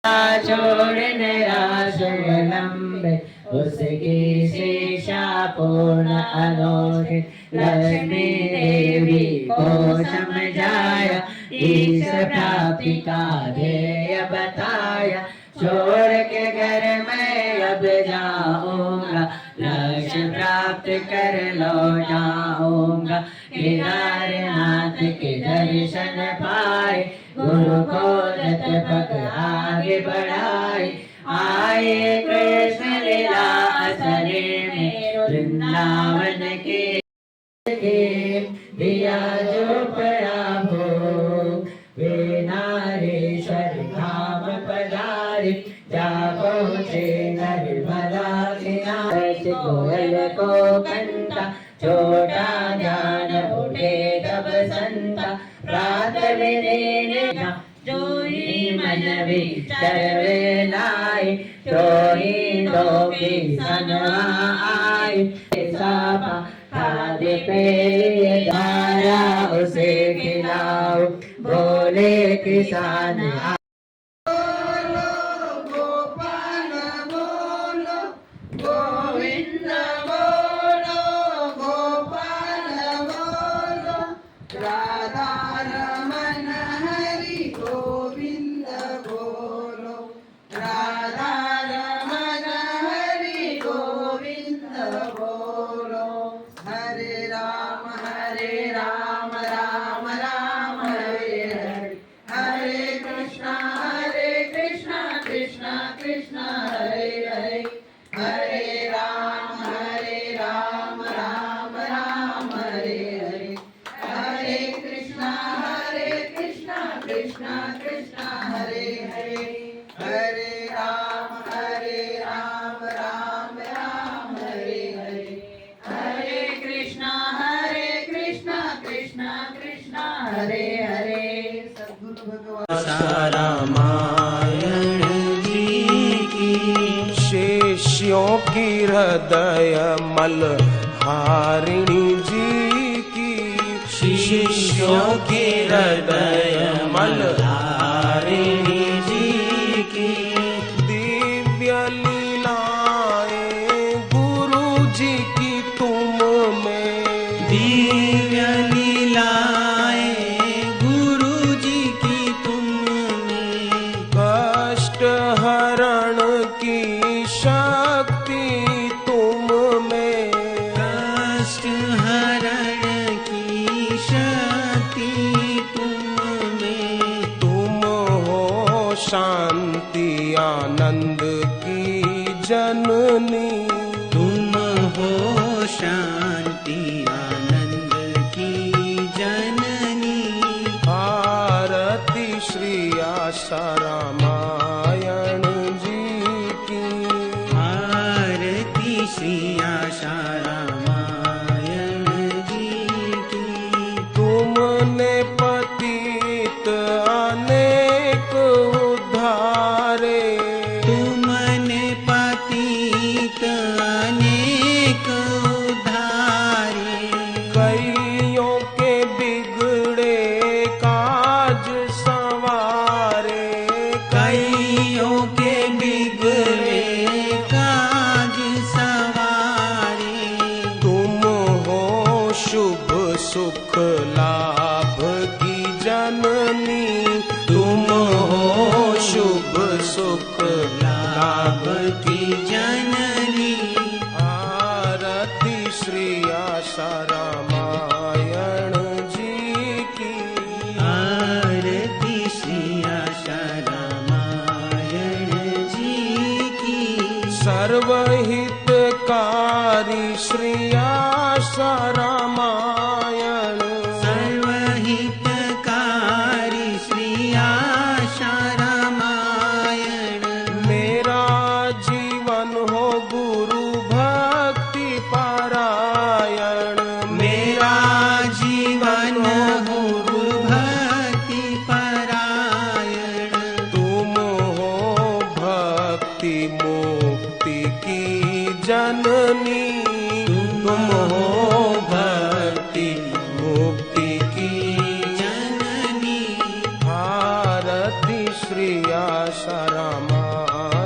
छोड़ निराश लंबे उसकी शिक्षा पूर्ण अनोखी लक्ष्मी देवी को समझाया इस प्राप्ति का ध्येय बताया छोड़ के घर में अब जाऊंगा लक्ष्य प्राप्त कर लौटाऊंगा केदारनाथ के दर्शन पाए गुरु को रत पग आगे बढ़ाए आए कृष्ण लीला असरे में वृंदावन के दिया जो पड़ा भोग वे नारेश्वर धाम पधारे जा पहुँचे नर्मदा किनारे कोयल को कंता छोटा जान उठे तब संता प्रात में जो ही मन विचार लाए तो ही तो की सनवा आए सापा खादे पे धारा उसे खिलाओ बोले किसान गोपाल बोलो गोविंद बोलो गोपाल बोलो राधा रमन हरि गोविंद बोलो राधा रमन हरि गोविंद बोलो हरे राम राम राम हरे हरे हरे कृष्णा कृष्णा कृष्णा हरे हरे हरे राम राम हरे हरे हरे कृष्णा कृष्णा कृष्णा हरे हरे हरे राम राम हरे हरे हरे कृष्णा कृष्णा कृष्णा हरे हरे सद्गुरु भगवान रामायण जी की शिष्यों की हृदय मलहारिणी जी की शिष्यों की हृदय मलहारिणी जी की दिव्य लीलाएं गुरु जी की तुम में दिव्य लीलाएं गुरु जी की तुम में कष्ट हरण की शक्ति तुम में कष्ट हरण की शक्ति तुम में तुम हो शांति आनंद की जननी तुम हो शांति आनंद की जननी आरती श्री आशा रामायण जी की आरती श्री आशा रामायण जी की तुमने पतित अनेक उद्धारे तुमने पतित अनेक उद्धारे कईयों के बिगड़े काज संवारे कईयों के बिगड़े काज संवारे तुम हो शुभ सुख लाभ की जननी तुम हो शुभ सुख लाभ की जननी आरती श्री आशा रामायण जी की आरती श्री आशा रामायण जी की सर्वहितकारी श्री आशा रामायण सर्वहितकारी श्री आशा रामायण मेरा जीवन हो गुरु भक्ति पारायण मेरा जीवन हो गुरु भक्ति पारायण तुम हो भक्ति मुक्ति की जननी तुम हो भक्ति मुक्ति की जननी भारती श्री आशा आशा रामायण।